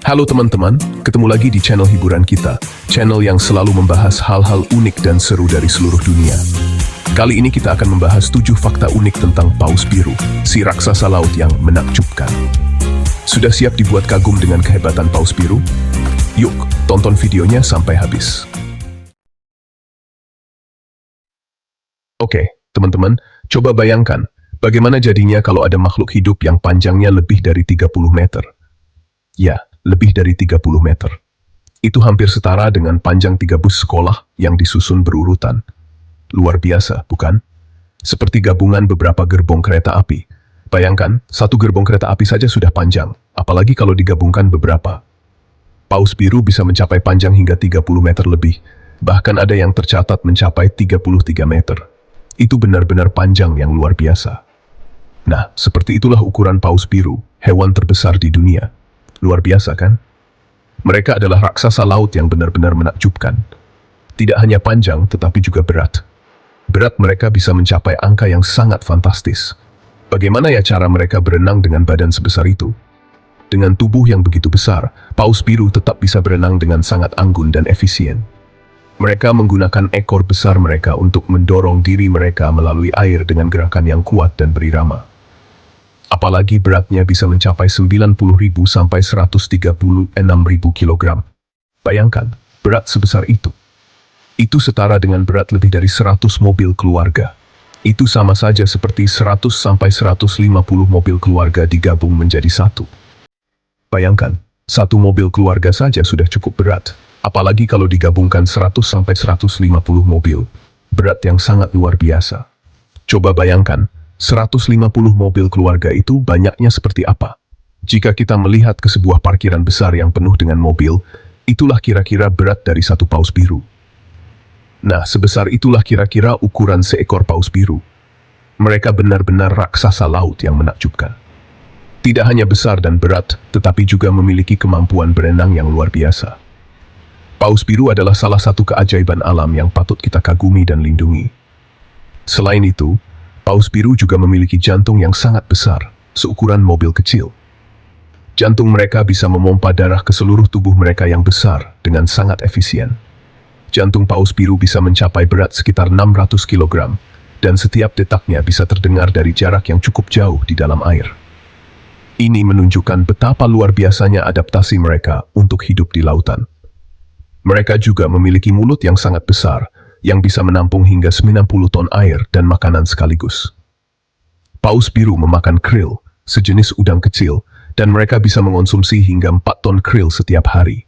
Halo teman-teman, ketemu lagi di channel hiburan kita, channel yang selalu membahas hal-hal unik dan seru dari seluruh dunia. Kali ini kita akan membahas 7 fakta unik tentang paus biru, si raksasa laut yang menakjubkan. Sudah siap dibuat kagum dengan kehebatan paus biru? Yuk, tonton videonya sampai habis. Oke, teman-teman, coba bayangkan, bagaimana jadinya kalau ada makhluk hidup yang panjangnya lebih dari 30 meter. Ya, lebih dari 30 meter. Itu hampir setara dengan panjang 3 bus sekolah yang disusun berurutan. Luar biasa, bukan? Seperti gabungan beberapa gerbong kereta api. Bayangkan, satu gerbong kereta api saja sudah panjang, apalagi kalau digabungkan beberapa. Paus biru bisa mencapai panjang hingga 30 meter lebih, bahkan ada yang tercatat mencapai 33 meter. Itu benar-benar panjang yang luar biasa. Nah, seperti itulah ukuran paus biru, hewan terbesar di dunia. Luar biasa kan? Mereka adalah raksasa laut yang benar-benar menakjubkan. Tidak hanya panjang, tetapi juga berat. Berat mereka bisa mencapai angka yang sangat fantastis. Bagaimana ya cara mereka berenang dengan badan sebesar itu? Dengan tubuh yang begitu besar, paus biru tetap bisa berenang dengan sangat anggun dan efisien. Mereka menggunakan ekor besar mereka untuk mendorong diri mereka melalui air dengan gerakan yang kuat dan berirama. Apalagi beratnya bisa mencapai 90.000 sampai 136.000 kg. Bayangkan, berat sebesar itu. Itu setara dengan berat lebih dari 100 mobil keluarga. Itu sama saja seperti 100 sampai 150 mobil keluarga digabung menjadi satu. Bayangkan, satu mobil keluarga saja sudah cukup berat. Apalagi kalau digabungkan 100 sampai 150 mobil. Berat yang sangat luar biasa. Coba bayangkan, 150 mobil keluarga itu banyaknya seperti apa? Jika kita melihat ke sebuah parkiran besar yang penuh dengan mobil, itulah kira-kira berat dari satu paus biru. Nah, sebesar itulah kira-kira ukuran seekor paus biru. Mereka benar-benar raksasa laut yang menakjubkan. Tidak hanya besar dan berat, tetapi juga memiliki kemampuan berenang yang luar biasa. Paus biru adalah salah satu keajaiban alam yang patut kita kagumi dan lindungi. Selain itu, paus biru juga memiliki jantung yang sangat besar, seukuran mobil kecil. Jantung mereka bisa memompa darah ke seluruh tubuh mereka yang besar dengan sangat efisien. Jantung paus biru bisa mencapai berat sekitar 600 kg, dan setiap detaknya bisa terdengar dari jarak yang cukup jauh di dalam air. Ini menunjukkan betapa luar biasanya adaptasi mereka untuk hidup di lautan. Mereka juga memiliki mulut yang sangat besar, yang bisa menampung hingga 90 ton air dan makanan sekaligus. Paus biru memakan krill, sejenis udang kecil, dan mereka bisa mengonsumsi hingga 4 ton krill setiap hari.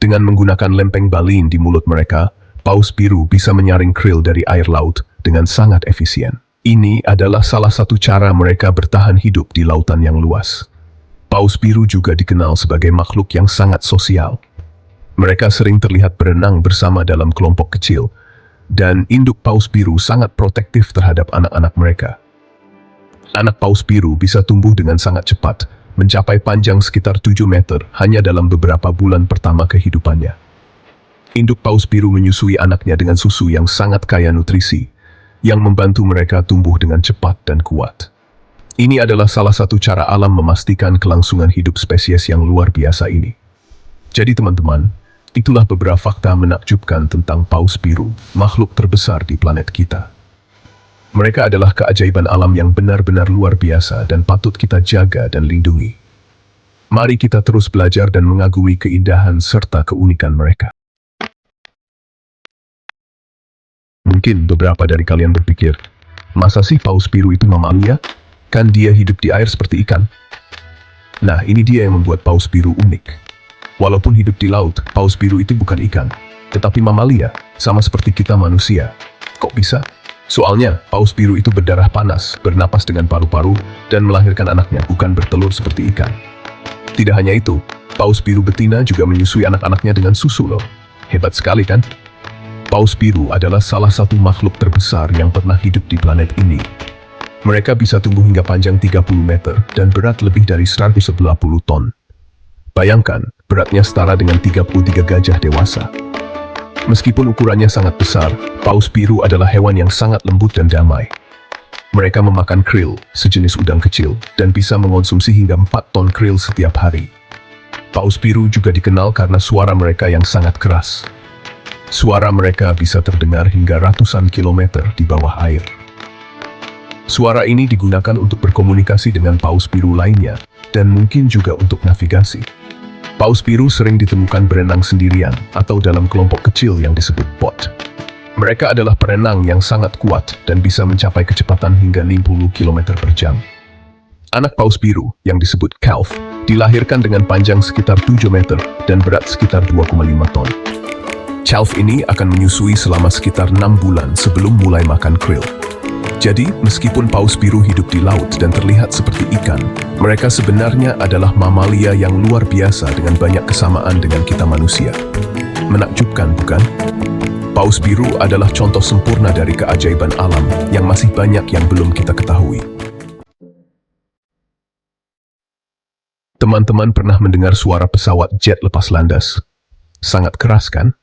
Dengan menggunakan lempeng balin di mulut mereka, paus biru bisa menyaring krill dari air laut dengan sangat efisien. Ini adalah salah satu cara mereka bertahan hidup di lautan yang luas. Paus biru juga dikenal sebagai makhluk yang sangat sosial. Mereka sering terlihat berenang bersama dalam kelompok kecil, dan induk paus biru sangat protektif terhadap anak-anak mereka. Anak paus biru bisa tumbuh dengan sangat cepat, mencapai panjang sekitar 7 meter hanya dalam beberapa bulan pertama kehidupannya. Induk paus biru menyusui anaknya dengan susu yang sangat kaya nutrisi, yang membantu mereka tumbuh dengan cepat dan kuat. Ini adalah salah satu cara alam memastikan kelangsungan hidup spesies yang luar biasa ini. Jadi teman-teman, itulah beberapa fakta menakjubkan tentang paus biru, makhluk terbesar di planet kita. Mereka adalah keajaiban alam yang benar-benar luar biasa dan patut kita jaga dan lindungi. Mari kita terus belajar dan mengagumi keindahan serta keunikan mereka. Mungkin beberapa dari kalian berpikir, masa sih paus biru itu mamalia? Kan dia hidup di air seperti ikan? Nah, ini dia yang membuat paus biru unik. Walaupun hidup di laut, paus biru itu bukan ikan, tetapi mamalia, sama seperti kita manusia. Kok bisa? Soalnya, paus biru itu berdarah panas, bernapas dengan paru-paru, dan melahirkan anaknya, bukan bertelur seperti ikan. Tidak hanya itu, paus biru betina juga menyusui anak-anaknya dengan susu loh. Hebat sekali kan? Paus biru adalah salah satu makhluk terbesar yang pernah hidup di planet ini. Mereka bisa tumbuh hingga panjang 30 meter, dan berat lebih dari 190 ton. Bayangkan, beratnya setara dengan 33 gajah dewasa. Meskipun ukurannya sangat besar, paus biru adalah hewan yang sangat lembut dan damai. Mereka memakan krill, sejenis udang kecil, dan bisa mengonsumsi hingga 4 ton krill setiap hari. Paus biru juga dikenal karena suara mereka yang sangat keras. Suara mereka bisa terdengar hingga ratusan kilometer di bawah air. Suara ini digunakan untuk berkomunikasi dengan paus biru lainnya, dan mungkin juga untuk navigasi. Paus biru sering ditemukan berenang sendirian atau dalam kelompok kecil yang disebut pod. Mereka adalah perenang yang sangat kuat dan bisa mencapai kecepatan hingga 50 km per jam. Anak paus biru, yang disebut calf, dilahirkan dengan panjang sekitar 7 meter dan berat sekitar 2,5 ton. Calf ini akan menyusui selama sekitar 6 bulan sebelum mulai makan krill. Jadi, meskipun paus biru hidup di laut dan terlihat seperti ikan, mereka sebenarnya adalah mamalia yang luar biasa dengan banyak kesamaan dengan kita manusia. Menakjubkan, bukan? Paus biru adalah contoh sempurna dari keajaiban alam yang masih banyak yang belum kita ketahui. Teman-teman pernah mendengar suara pesawat jet lepas landas? Sangat keras, kan?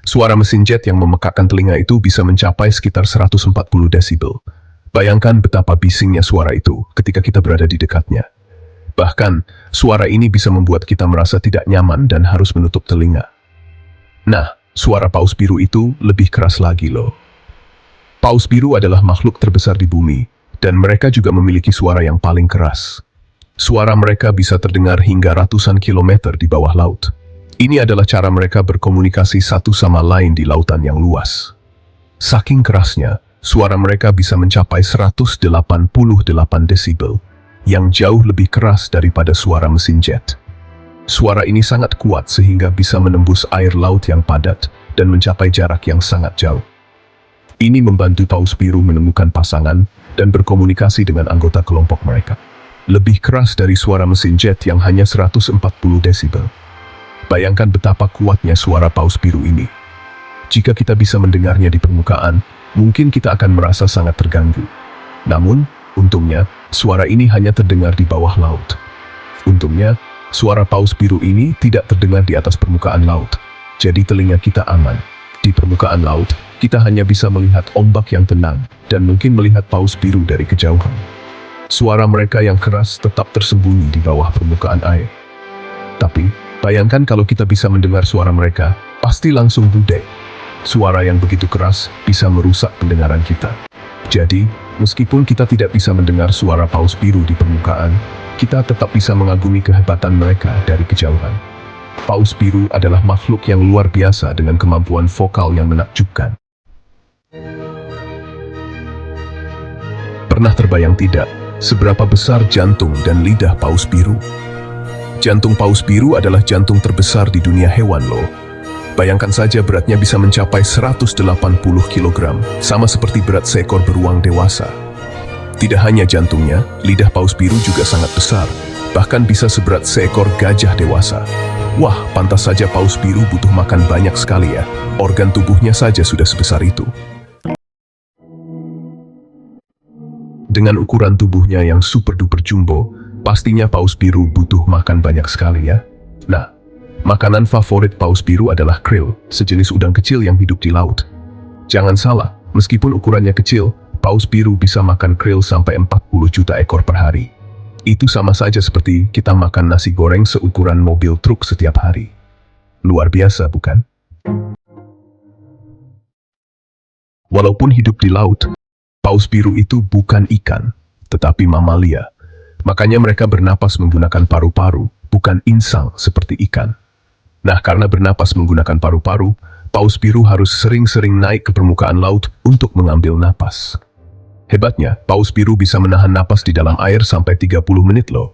Suara mesin jet yang memekakkan telinga itu bisa mencapai sekitar 140 desibel. Bayangkan betapa bisingnya suara itu ketika kita berada di dekatnya. Bahkan, suara ini bisa membuat kita merasa tidak nyaman dan harus menutup telinga. Nah, suara paus biru itu lebih keras lagi loh. Paus biru adalah makhluk terbesar di bumi, dan mereka juga memiliki suara yang paling keras. Suara mereka bisa terdengar hingga ratusan kilometer di bawah laut. Ini adalah cara mereka berkomunikasi satu sama lain di lautan yang luas. Saking kerasnya, suara mereka bisa mencapai 188 desibel, yang jauh lebih keras daripada suara mesin jet. Suara ini sangat kuat sehingga bisa menembus air laut yang padat dan mencapai jarak yang sangat jauh. Ini membantu paus biru menemukan pasangan dan berkomunikasi dengan anggota kelompok mereka. Lebih keras dari suara mesin jet yang hanya 140 desibel. Bayangkan betapa kuatnya suara paus biru ini. Jika kita bisa mendengarnya di permukaan, mungkin kita akan merasa sangat terganggu. Namun, untungnya, suara ini hanya terdengar di bawah laut. Untungnya, suara paus biru ini tidak terdengar di atas permukaan laut. Jadi telinga kita aman. Di permukaan laut, kita hanya bisa melihat ombak yang tenang dan mungkin melihat paus biru dari kejauhan. Suara mereka yang keras tetap tersembunyi di bawah permukaan air. Tapi, bayangkan kalau kita bisa mendengar suara mereka, pasti langsung budek. Suara yang begitu keras bisa merusak pendengaran kita. Jadi, meskipun kita tidak bisa mendengar suara paus biru di permukaan, kita tetap bisa mengagumi kehebatan mereka dari kejauhan. Paus biru adalah makhluk yang luar biasa dengan kemampuan vokal yang menakjubkan. Pernah terbayang tidak, seberapa besar jantung dan lidah paus biru? Jantung paus biru adalah jantung terbesar di dunia hewan loh. Bayangkan saja beratnya bisa mencapai 180 kg, sama seperti berat seekor beruang dewasa. Tidak hanya jantungnya, lidah paus biru juga sangat besar, bahkan bisa seberat seekor gajah dewasa. Wah, pantas saja paus biru butuh makan banyak sekali ya. Organ tubuhnya saja sudah sebesar itu. Dengan ukuran tubuhnya yang super duper jumbo, pastinya paus biru butuh makan banyak sekali ya. Nah, makanan favorit paus biru adalah krill, sejenis udang kecil yang hidup di laut. Jangan salah, meskipun ukurannya kecil, paus biru bisa makan krill sampai 40 juta ekor per hari. Itu sama saja seperti kita makan nasi goreng seukuran mobil truk setiap hari. Luar biasa, bukan? Walaupun hidup di laut, paus biru itu bukan ikan, tetapi mamalia. Makanya mereka bernapas menggunakan paru-paru, bukan insang seperti ikan. Nah, karena bernapas menggunakan paru-paru, paus biru harus sering-sering naik ke permukaan laut untuk mengambil napas. Hebatnya, paus biru bisa menahan napas di dalam air sampai 30 menit loh.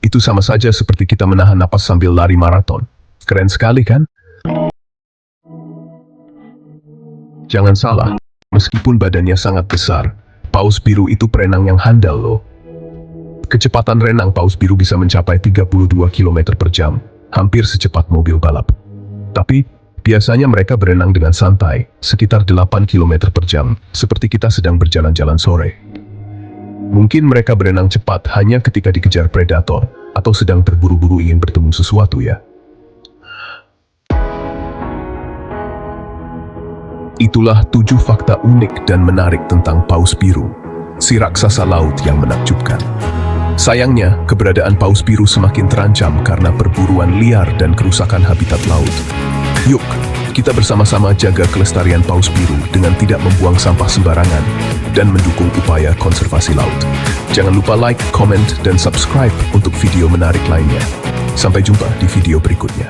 Itu sama saja seperti kita menahan napas sambil lari maraton. Keren sekali kan? Jangan salah, meskipun badannya sangat besar, paus biru itu perenang yang handal loh. Kecepatan renang paus biru bisa mencapai 32 km per jam, hampir secepat mobil balap. Tapi, biasanya mereka berenang dengan santai, sekitar 8 km per jam, seperti kita sedang berjalan-jalan sore. Mungkin mereka berenang cepat hanya ketika dikejar predator, atau sedang terburu-buru ingin bertemu sesuatu ya. Itulah 7 fakta unik dan menarik tentang paus biru, si raksasa laut yang menakjubkan. Sayangnya, keberadaan paus biru semakin terancam karena perburuan liar dan kerusakan habitat laut. Yuk, kita bersama-sama jaga kelestarian paus biru dengan tidak membuang sampah sembarangan dan mendukung upaya konservasi laut. Jangan lupa like, comment, dan subscribe untuk video menarik lainnya. Sampai jumpa di video berikutnya.